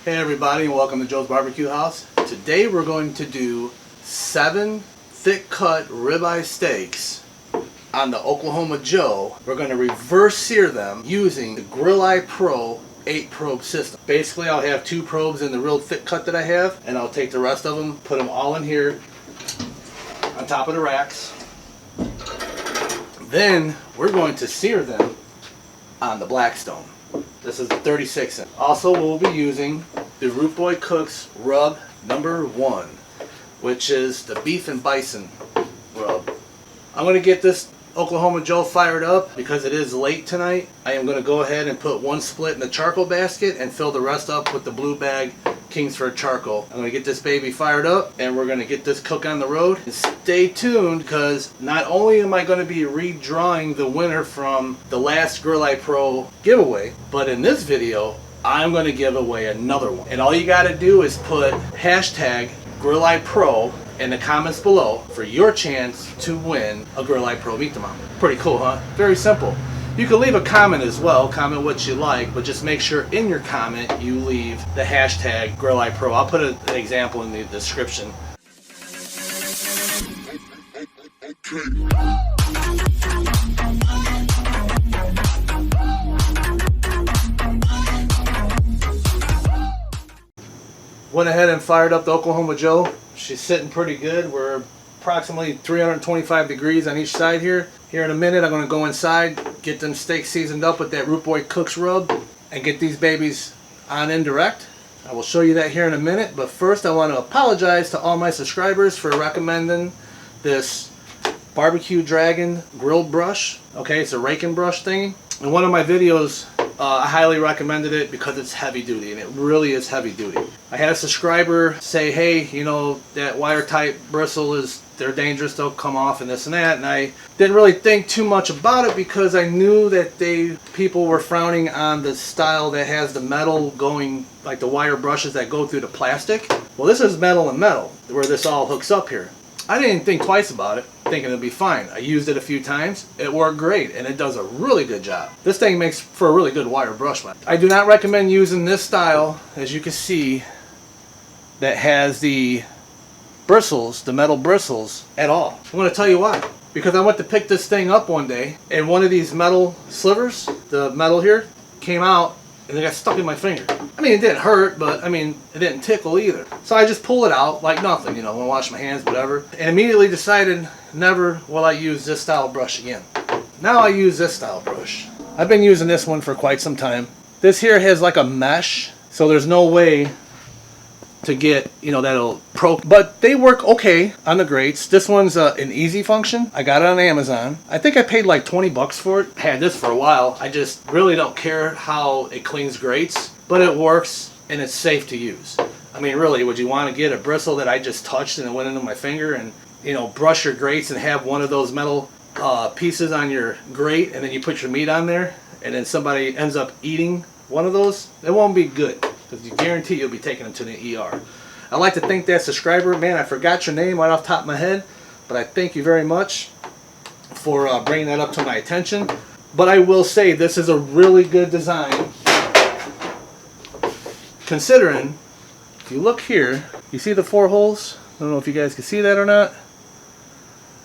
Hey everybody, and welcome to Joe's Barbecue House. Today we're going to do 7 thick cut ribeye steaks on the Oklahoma Joe. We're going to reverse sear them using the GRILLEYE Pro 8 probe system. Basically I'll have 2 probes in the real thick cut that I have, and I'll take the rest of them, put them all in here on top of the racks. Then we're going to sear them on the Blackstone. This is the 36 inch. Also, we'll be using the Root Boy Cooks rub number 1, which is the beef and bison rub. I'm going to get this Oklahoma Joe fired up because it is late tonight. I am going to go ahead and put 1 split in the charcoal basket and fill the rest up with the blue bag Kingsford charcoal. I'm going to get this baby fired up and we're going to get this cook on the road. And stay tuned, because not only am I going to be redrawing the winner from the last GRILLEYE Pro giveaway, but in this video I'm going to give away another one. And all you got to do is put hashtag GRILLEYE Pro in the comments below for your chance to win a GRILLEYE Pro meat thermometer. Pretty cool, huh? Very simple. You can leave a comment as well, comment what you like, but just make sure in your comment you leave the hashtag GRILLEYE Pro. I'll put an example in the description. Went ahead and fired up the Oklahoma Joe. She's sitting pretty good. We're approximately 325 degrees on each side here. Here in a minute I'm going to go inside, get them steaks seasoned up with that Root Boy Cooks rub, and get these babies on indirect. I will show you that here in a minute, but first I want to apologize to all my subscribers for recommending this Barbecue Dragon grill brush. Okay, it's a raking brush thing. In one of my videos I highly recommended it because it's heavy duty, and it really is heavy duty. I had a subscriber say, hey, you know, that wire type bristle they're dangerous, they'll come off and this and that, and I didn't really think too much about it because I knew that people were frowning on the style that has the metal going, like the wire brushes that go through the plastic. Well, this is metal and metal where this all hooks up here. I didn't think twice about it, thinking it'd be fine. I used it a few times, it worked great, and it does a really good job. This thing makes for a really good wire brush. I do not recommend using this style, as you can see, that has the bristles, the metal bristles, at all. I'm going to tell you why. Because I went to pick this thing up one day, and one of these metal slivers, the metal here, came out, and it got stuck in my finger. I mean, it didn't hurt, but I mean, it didn't tickle either. So I just pulled it out like nothing, you know, I'm gonna wash my hands, whatever, and immediately decided never will I use this style brush again. Now I use this style brush. I've been using this one for quite some time. This here has like a mesh, so there's no way to get, you know, that'll but they work okay on the grates. This one's an easy function. I got it on Amazon. I think I paid like 20 bucks for it. I had this for a while. I just really don't care how it cleans grates, but it works and it's safe to use. I mean, really, would you want to get a bristle that I just touched and it went into my finger and, you know, brush your grates and have one of those metal pieces on your grate, and then you put your meat on there and then somebody ends up eating one of those? It won't be good, because you guarantee you'll be taking them to the ER. I'd like to thank that subscriber. Man, I forgot your name right off the top of my head, but I thank you very much for bringing that up to my attention. But I will say this is a really good design, considering, if you look here, you see the 4 holes? I don't know if you guys can see that or not.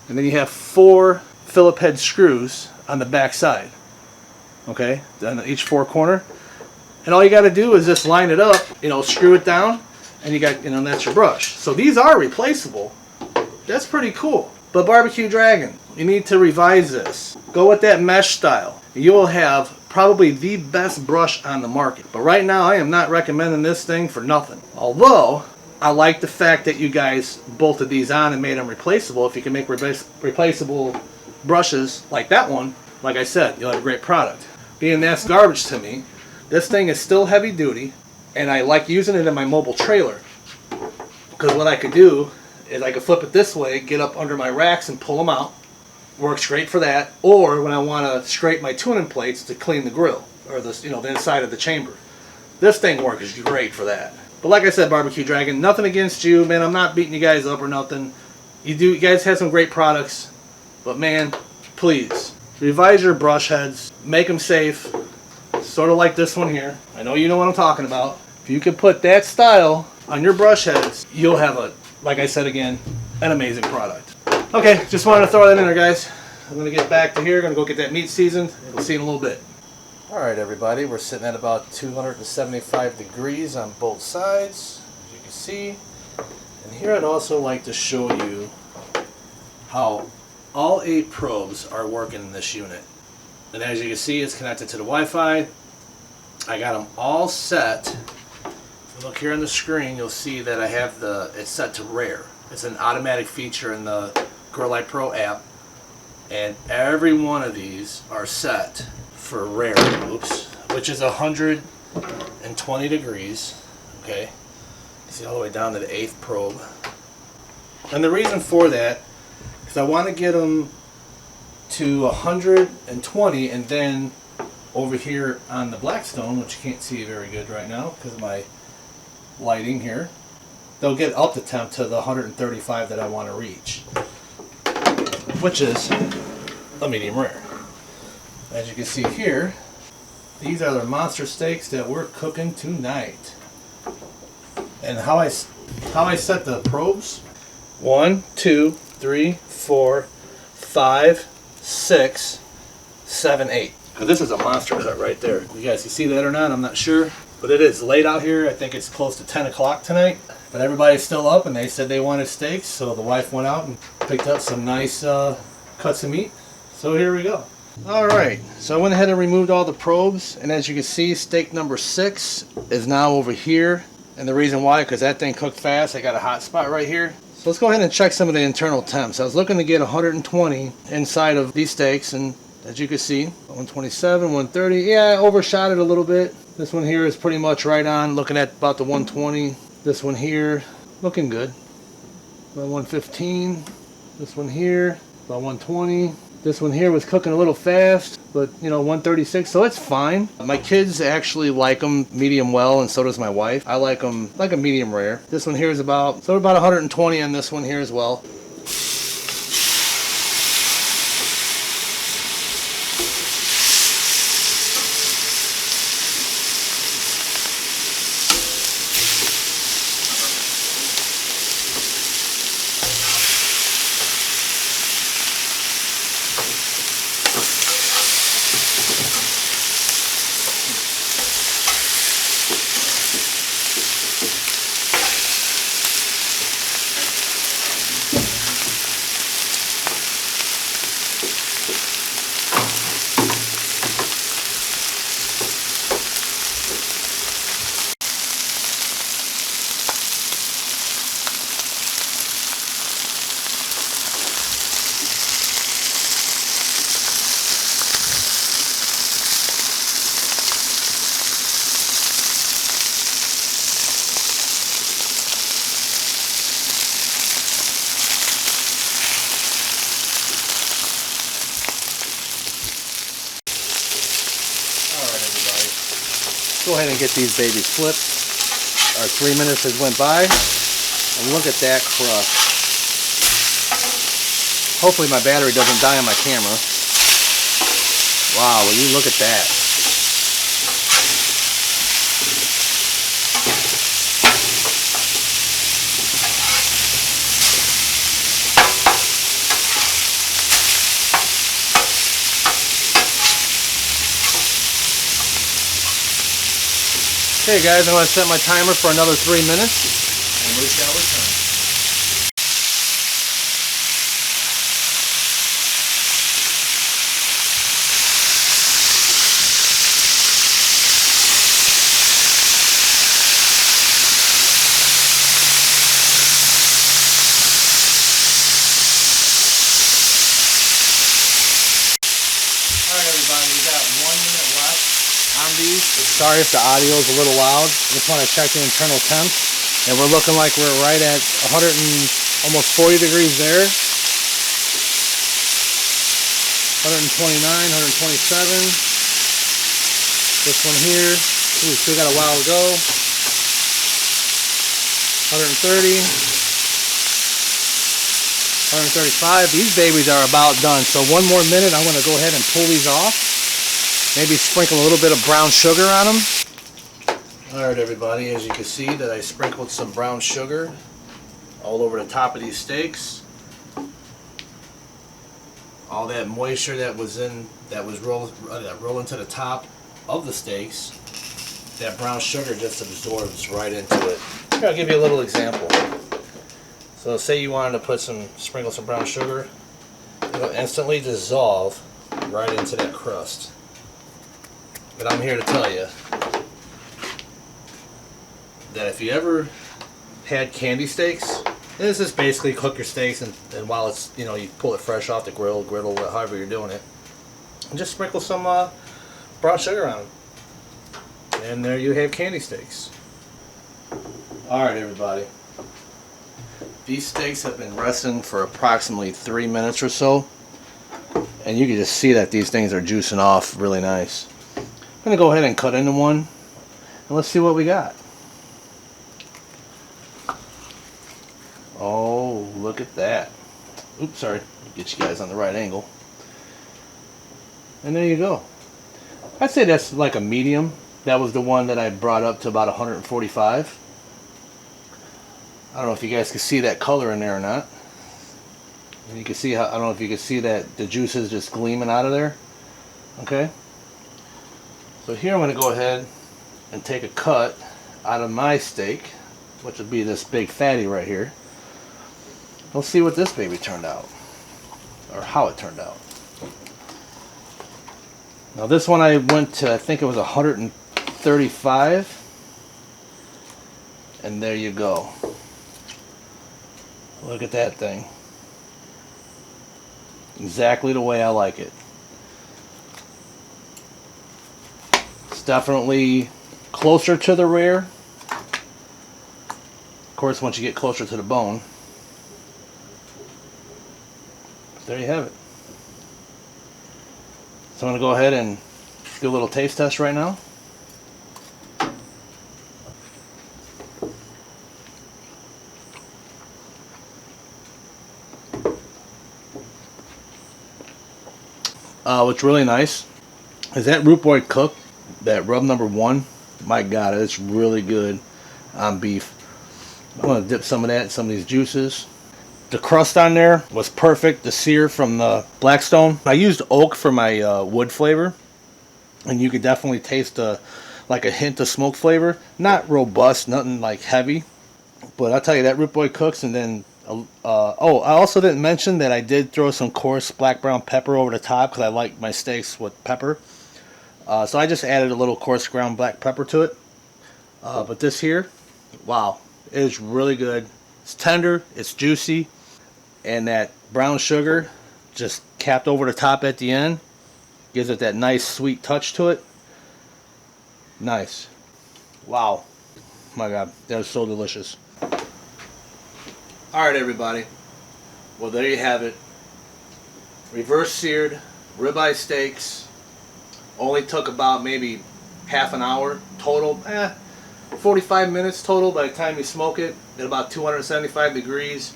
And then you have 4 Phillip head screws on the back side. Okay, on each 4 corner. And all you got to do is just line it up, you know, screw it down, and you got, you know, that's your brush. So these are replaceable. That's pretty cool. But Barbecue Dragon, you need to revise this. Go with that mesh style. You will have probably the best brush on the market. But right now I am not recommending this thing for nothing. Although I like the fact that you guys bolted these on and made them replaceable. If you can make replaceable brushes like that one, like I said, you'll have a great product. Being that's garbage to me, this thing is still heavy duty, and I like using it in my mobile trailer. Because what I could do is I could flip it this way, get up under my racks and pull them out. Works great for that. Or when I want to scrape my tuning plates to clean the grill, or the, you know, the inside of the chamber. This thing works great for that. But like I said, Barbecue Dragon, nothing against you, man. I'm not beating you guys up or nothing. You guys have some great products, but man, please revise your brush heads, make them safe. Sort of like this one here. I know you know what I'm talking about. If you can put that style on your brush heads, you'll have a, like I said again, an amazing product. Okay, just wanted to throw that in there, guys. I'm gonna get back to here, gonna go get that meat seasoned, and we'll see you in a little bit. Alright everybody, we're sitting at about 275 degrees on both sides, as you can see. And here I'd also like to show you how all 8 probes are working in this unit. And as you can see, it's connected to the Wi-Fi. I got them all set. If you look here on the screen, you'll see that I have it's set to rare. It's an automatic feature in the GRILLEYE Pro app. And every one of these are set for rare, which is 120 degrees. Okay, you see all the way down to the 8th probe. And the reason for that is I want to get them to 120, and then over here on the Blackstone, which you can't see very good right now because of my lighting here, they'll get up the temp to the 135 that I want to reach, which is a medium rare. As you can see here, these are the monster steaks that we're cooking tonight. And how I set the probes: 1, 2, 3, 4, 5, 6, 7, 8. Now this is a monster cut right there. You guys can see that or not, I'm not sure. But it is late out here. I think it's close to 10 o'clock tonight. But everybody's still up and they said they wanted steaks. So the wife went out and picked up some nice cuts of meat. So here we go. Alright, so I went ahead and removed all the probes. And as you can see, steak number 6 is now over here. And the reason why, because that thing cooked fast. I got a hot spot right here. So let's go ahead and check some of the internal temps. I was looking to get 120 inside of these steaks, and as you can see, 127, 130. Yeah, I overshot it a little bit. This one here is pretty much right on, looking at about the 120. This one here, looking good. About 115. This one here, about 120. This one here was cooking a little fast, but you know, 136, so it's fine. My kids actually like them medium well, and so does my wife. I like them like a medium rare. This one here is about 120 on this one here as well. Go ahead and get these babies flipped. Our 3 minutes has went by, and look at that crust. Hopefully my battery doesn't die on my camera. Wow, will you look at that. Okay guys, I'm going to set my timer for another 3 minutes, and we shall return. Alright everybody, we got 1 minute left on these. Sorry if the audio is a little loud. I just want to check the internal temp, and we're looking like we're right at 100 and almost 40 degrees there. 129, 127. This one here, ooh, still got a while to go. 130. 135. These babies are about done. So 1 more minute, I'm going to go ahead and pull these off. Maybe sprinkle a little bit of brown sugar on them. Alright everybody, as you can see that I sprinkled some brown sugar all over the top of these steaks. All that moisture that was rolling to the top of the steaks, that brown sugar just absorbs right into it. Here, I'll give you a little example. So say you wanted to sprinkle some brown sugar, it'll instantly dissolve right into that crust. But I'm here to tell you that if you ever had candy steaks, this is basically cook your steaks and while it's, you know, you pull it fresh off the griddle, however you're doing it, and just sprinkle some brown sugar on them. And there you have candy steaks. Alright everybody, these steaks have been resting for approximately 3 minutes or so, and you can just see that these things are juicing off really nice. I'm going to go ahead and cut into one, and let's see what we got. Oh, look at that. Oops, sorry. Get you guys on the right angle. And there you go. I'd say that's like a medium. That was the one that I brought up to about 145. I don't know if you guys can see that color in there or not. And you can see how, I don't know if you can see that the juice is just gleaming out of there. Okay. So here I'm going to go ahead and take a cut out of my steak, which would be this big fatty right here. Let's see what this baby turned out, or how it turned out. Now this one I went to, I think it was 135, and there you go. Look at that thing. Exactly the way I like it. It's definitely closer to the rare. Of course, once you get closer to the bone. There you have it. So I'm going to go ahead and do a little taste test right now. What's really nice is that root boy cook, that rub number 1. My God, it's really good on beef. I'm going to dip some of that in some of these juices. The crust on there was perfect. The sear from the Blackstone. I used oak for my wood flavor, and you could definitely taste like a hint of smoke flavor. Not robust, nothing like heavy, but I'll tell you that root boy cooks. And then oh, I also didn't mention that I did throw some coarse black brown pepper over the top because I like my steaks with pepper. So I just added a little coarse ground black pepper to it. But this here, wow, it is really good. It's tender, it's juicy. And that brown sugar just capped over the top at the end gives it that nice sweet touch to it. Nice. Wow. My God, that is so delicious. Alright everybody. Well, there you have it. Reverse seared ribeye steaks. Only took about maybe half an hour total. 45 minutes total by the time you smoke it at about 275 degrees.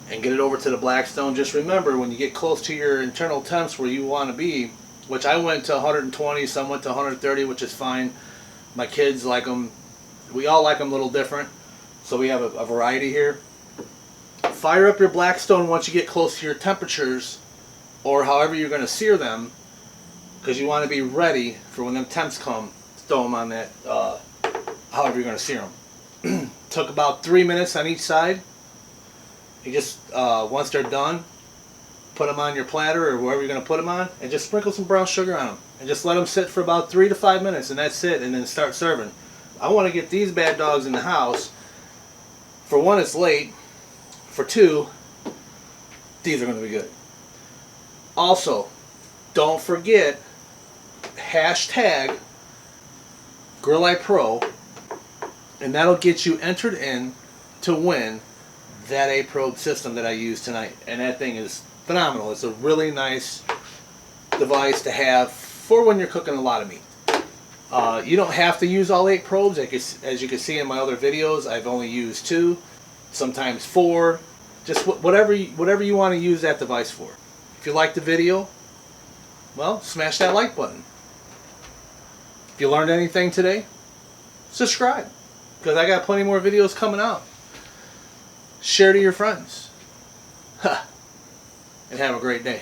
And get it over to the Blackstone. Just remember, when you get close to your internal temps where you want to be, which I went to 120, some went to 130, which is fine. My kids like them. We all like them a little different, so we have a variety here. Fire up your Blackstone once you get close to your temperatures, or however you're going to sear them, because you want to be ready for when them temps come. Throw them on that, however you're going to sear them. Took about 3 minutes on each side. You just, once they're done, put them on your platter or wherever you're going to put them on, and just sprinkle some brown sugar on them. And just let them sit for about 3 to 5 minutes, and that's it, and then start serving. I want to get these bad dogs in the house. For one, it's late. For two, these are going to be good. Also, don't forget, hashtag GRILLEYE Pro, and that'll get you entered in to win that A-probe system that I used tonight. And that thing is phenomenal. It's a really nice device to have for when you're cooking a lot of meat. You don't have to use all 8 probes. As you can see in my other videos, I've only used 2, sometimes 4. Just whatever you want to use that device for. If you liked the video, well, smash that like button. If you learned anything today, subscribe, because I got plenty more videos coming out. Share to your friends. And have a great day.